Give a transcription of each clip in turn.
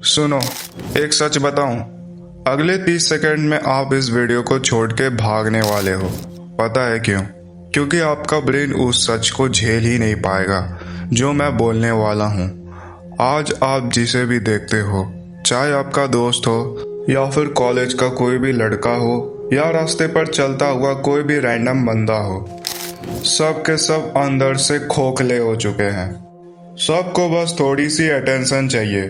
सुनो, एक सच बताऊं, अगले 30 सेकंड में आप इस वीडियो को छोड़ के भागने वाले हो। पता है क्यों? क्योंकि आपका ब्रेन उस सच को झेल ही नहीं पाएगा जो मैं बोलने वाला हूं। आज आप जिसे भी देखते हो, चाहे आपका दोस्त हो या फिर कॉलेज का कोई भी लड़का हो या रास्ते पर चलता हुआ कोई भी रैंडम बंदा हो, सब के सब अंदर से खोखले हो चुके हैं। सबको बस थोड़ी सी अटेंशन चाहिए,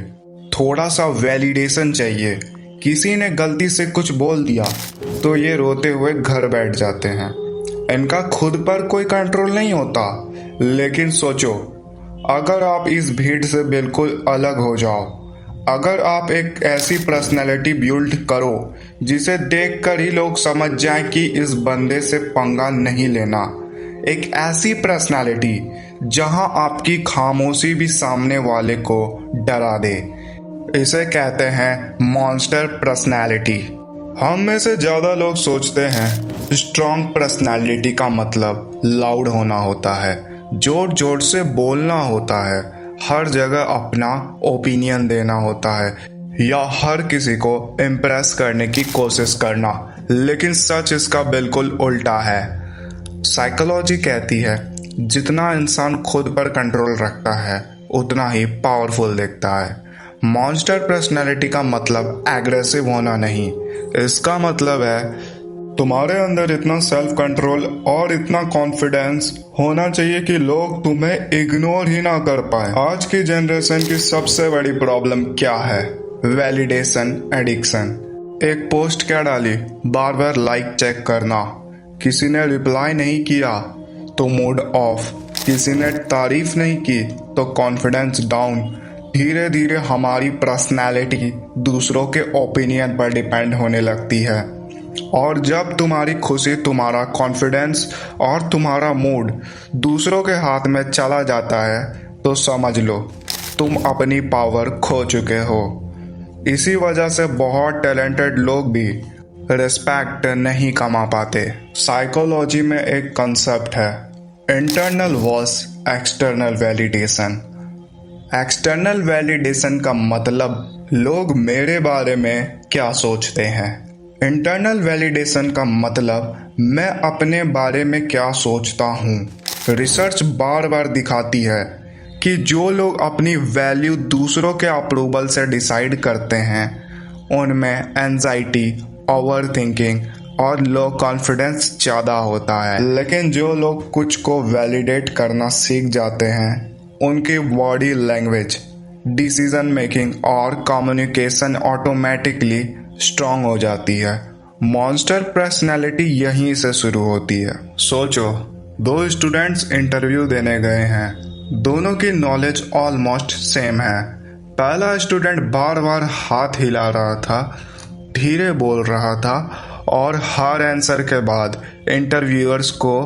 थोड़ा सा वैलिडेशन चाहिए। किसी ने गलती से कुछ बोल दिया तो ये रोते हुए घर बैठ जाते हैं। इनका खुद पर कोई कंट्रोल नहीं होता। लेकिन सोचो, अगर आप इस भीड़ से बिल्कुल अलग हो जाओ, अगर आप एक ऐसी पर्सनैलिटी बिल्ड करो जिसे देखकर ही लोग समझ जाएं कि इस बंदे से पंगा नहीं लेना, एक ऐसी पर्सनालिटी जहां आपकी खामोशी भी सामने वाले को डरा दे, इसे कहते हैं मॉन्स्टर पर्सनालिटी। हम में से ज्यादा लोग सोचते हैं स्ट्रॉन्ग पर्सनालिटी का मतलब लाउड होना होता है, जोर जोर से बोलना होता है, हर जगह अपना ओपिनियन देना होता है या हर किसी को इम्प्रेस करने की कोशिश करना। लेकिन सच इसका बिल्कुल उल्टा है। साइकोलॉजी कहती है जितना इंसान खुद पर कंट्रोल रखता है उतना ही पावरफुल दिखता है। मॉन्स्टर पर्सनैलिटी का मतलब एग्रेसिव होना नहीं, इसका मतलब है तुम्हारे अंदर इतना सेल्फ कंट्रोल और इतना कॉन्फिडेंस होना चाहिए कि लोग तुम्हें इग्नोर ही ना कर पाए। आज की जनरेशन की सबसे बड़ी प्रॉब्लम क्या है? Validation addiction. एक पोस्ट क्या डाली, बार बार लाइक चेक करना, किसी ने रिप्लाई नहीं किया तो मूड ऑफ, किसी ने तारीफ नहीं की तो कॉन्फिडेंस डाउन। धीरे धीरे हमारी पर्सनालिटी दूसरों के ओपिनियन पर डिपेंड होने लगती है। और जब तुम्हारी खुशी, तुम्हारा कॉन्फिडेंस और तुम्हारा मूड दूसरों के हाथ में चला जाता है तो समझ लो तुम अपनी पावर खो चुके हो। इसी वजह से बहुत टैलेंटेड लोग भी रिस्पेक्ट नहीं कमा पाते। साइकोलॉजी में एक कंसेप्ट है internal versus external validation. External validation का मतलब लोग मेरे बारे में क्या सोचते हैं। इंटरनल वैलिडेशन का मतलब मैं अपने बारे में क्या सोचता हूँ। रिसर्च बार बार दिखाती है कि जो लोग अपनी वैल्यू दूसरों के अप्रूवल से डिसाइड करते हैं उनमें एंजाइटी, ओवर थिंकिंग और लो कॉन्फिडेंस ज़्यादा होता है। लेकिन जो लोग कुछ को वैलिडेट करना सीख जाते हैं उनकी बॉडी लैंग्वेज, डिसीजन मेकिंग और कम्युनिकेशन ऑटोमेटिकली स्ट्रांग हो जाती है। मॉन्स्टर पर्सनैलिटी यहीं से शुरू होती है। सोचो, दो स्टूडेंट्स इंटरव्यू देने गए हैं, दोनों की नॉलेज ऑलमोस्ट सेम है। पहला स्टूडेंट बार बार हाथ हिला रहा था, धीरे बोल रहा था और हर आंसर के बाद इंटरव्यूअर्स को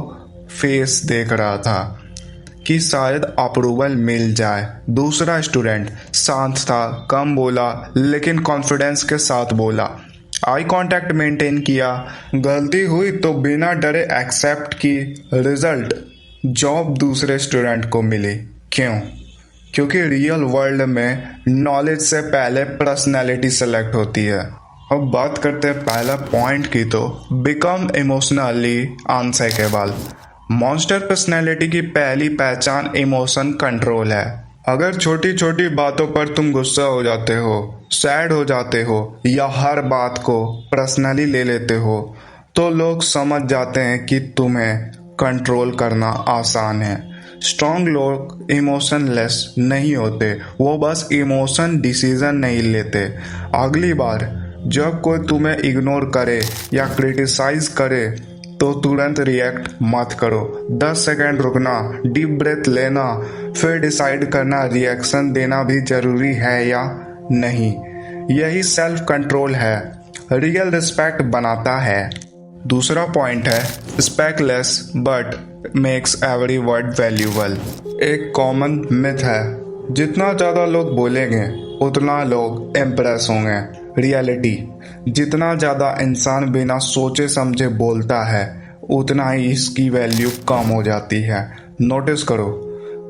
फेस देख रहा था कि शायद अप्रूवल मिल जाए। दूसरा स्टूडेंट शांत था, कम बोला लेकिन कॉन्फिडेंस के साथ बोला, आई कांटेक्ट मेंटेन किया, गलती हुई तो बिना डरे एक्सेप्ट की। रिजल्ट, जॉब दूसरे स्टूडेंट को मिली। क्यों? क्योंकि रियल वर्ल्ड में नॉलेज से पहले पर्सनैलिटी सेलेक्ट होती है। अब बात करते हैं पहला पॉइंट की, तो become emotionally unstable. Monster personality की पहली पहचान इमोशन कंट्रोल है। अगर छोटी छोटी बातों पर तुम गुस्सा हो जाते हो, सैड हो जाते हो या हर बात को पर्सनली ले लेते हो तो लोग समझ जाते हैं कि तुम्हें कंट्रोल करना आसान है। स्ट्रॉन्ग लोग इमोशनलेस नहीं होते, वो बस इमोशन डिसीजन नहीं लेते। अगली बार जब कोई तुम्हें इग्नोर करे या क्रिटिसाइज करे तो तुरंत रिएक्ट मत करो। 10 सेकंड रुकना, डीप ब्रेथ लेना, फिर डिसाइड करना रिएक्शन देना भी जरूरी है या नहीं। यही सेल्फ कंट्रोल है, रियल रिस्पेक्ट बनाता है। दूसरा पॉइंट है speaks less but makes every word valuable. एक कॉमन मिथ है, जितना ज़्यादा लोग बोलेंगे उतना लोग इम्प्रेस होंगे। रियलिटी, जितना ज़्यादा इंसान बिना सोचे समझे बोलता है उतना ही इसकी वैल्यू कम हो जाती है। नोटिस करो,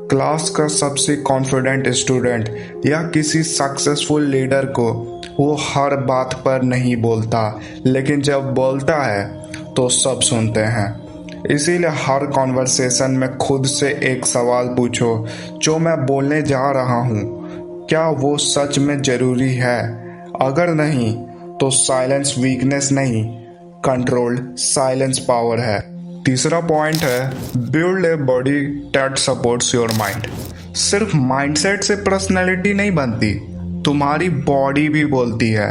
क्लास का सबसे कॉन्फिडेंट स्टूडेंट या किसी सक्सेसफुल लीडर को वो हर बात पर नहीं बोलता, लेकिन जब बोलता है तो सब सुनते हैं। इसीलिए हर कॉन्वर्सेशन में खुद से एक सवाल पूछो, जो मैं बोलने जा रहा हूँ क्या वो सच में ज़रूरी है? अगर नहीं तो साइलेंस वीकनेस नहीं, कंट्रोल्ड साइलेंस पावर है। तीसरा पॉइंट है build a body that supports your mind. सिर्फ माइंडसेट से पर्सनैलिटी नहीं बनती, तुम्हारी बॉडी भी बोलती है।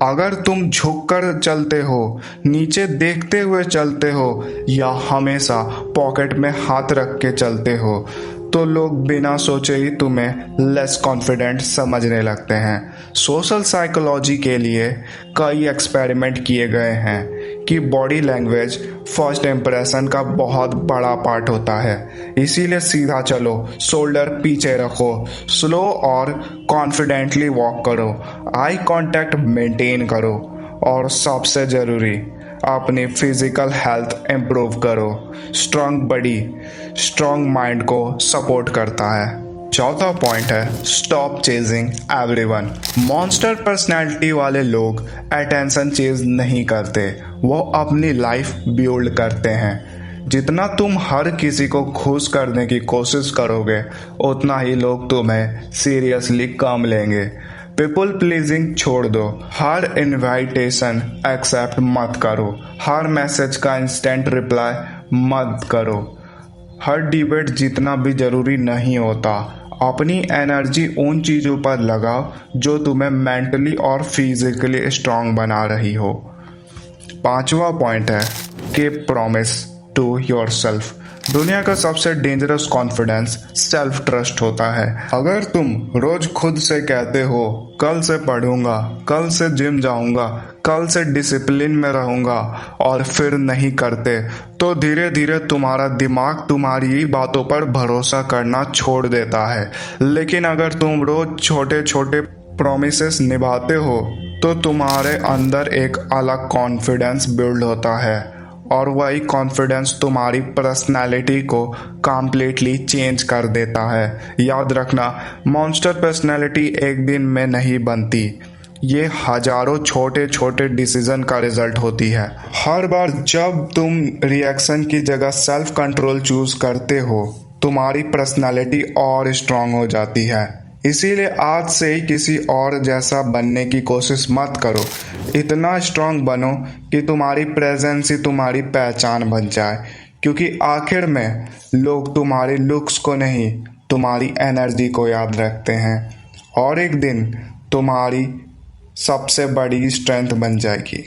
अगर तुम झुककर चलते हो, नीचे देखते हुए चलते हो या हमेशा पॉकेट में हाथ रख के चलते हो तो लोग बिना सोचे ही तुम्हें लेस कॉन्फिडेंट समझने लगते हैं। सोशल साइकोलॉजी के लिए कई एक्सपेरिमेंट किए गए हैं कि बॉडी लैंग्वेज फर्स्ट इंप्रेशन का बहुत बड़ा पार्ट होता है। इसीलिए सीधा चलो, शोल्डर पीछे रखो, स्लो और कॉन्फिडेंटली वॉक करो, आई कांटेक्ट मेंटेन करो और सबसे ज़रूरी अपनी फिजिकल हेल्थ इम्प्रूव करो। स्ट्रांग बॉडी स्ट्रांग माइंड को सपोर्ट करता है। चौथा पॉइंट है stop chasing everyone. Monster personality वाले लोग अटेंशन चेज नहीं करते, वो अपनी लाइफ बिल्ड करते हैं। जितना तुम हर किसी को खुश करने की कोशिश करोगे उतना ही लोग तुम्हें सीरियसली कम लेंगे। पीपल प्लीजिंग छोड़ दो, हर इनविटेशन एक्सेप्ट मत करो, हर मैसेज का इंस्टेंट रिप्लाई मत करो, हर डिबेट जीतना भी जरूरी नहीं होता। अपनी एनर्जी उन चीज़ों पर लगाओ जो तुम्हें मेंटली और फिजिकली स्ट्रांग बना रही हो। पांचवा पॉइंट है कीप प्रॉमिस टू योरसेल्फ। दुनिया का सबसे डेंजरस कॉन्फिडेंस सेल्फ ट्रस्ट होता है। अगर तुम रोज खुद से कहते हो कल से पढ़ूंगा, कल से जिम जाऊंगा, कल से डिसिप्लिन में रहूंगा और फिर नहीं करते, तो धीरे धीरे तुम्हारा दिमाग तुम्हारी ही बातों पर भरोसा करना छोड़ देता है। लेकिन अगर तुम रोज छोटे छोटे प्रॉमिसेस निभाते हो तो तुम्हारे अंदर एक अलग कॉन्फिडेंस बिल्ड होता है और वही कॉन्फिडेंस तुम्हारी पर्सनैलिटी को कम्प्लीटली चेंज कर देता है। याद रखना, मॉन्स्टर पर्सनैलिटी एक दिन में नहीं बनती, ये हजारों छोटे छोटे डिसीजन का रिजल्ट होती है। हर बार जब तुम रिएक्शन की जगह सेल्फ कंट्रोल चूज करते हो तुम्हारी पर्सनैलिटी और स्ट्रांग हो जाती है। इसीलिए आज से ही किसी और जैसा बनने की कोशिश मत करो, इतना स्ट्रांग बनो कि तुम्हारी प्रेजेंस ही तुम्हारी पहचान बन जाए। क्योंकि आखिर में लोग तुम्हारी लुक्स को नहीं, तुम्हारी एनर्जी को याद रखते हैं और एक दिन तुम्हारी सबसे बड़ी स्ट्रेंथ बन जाएगी।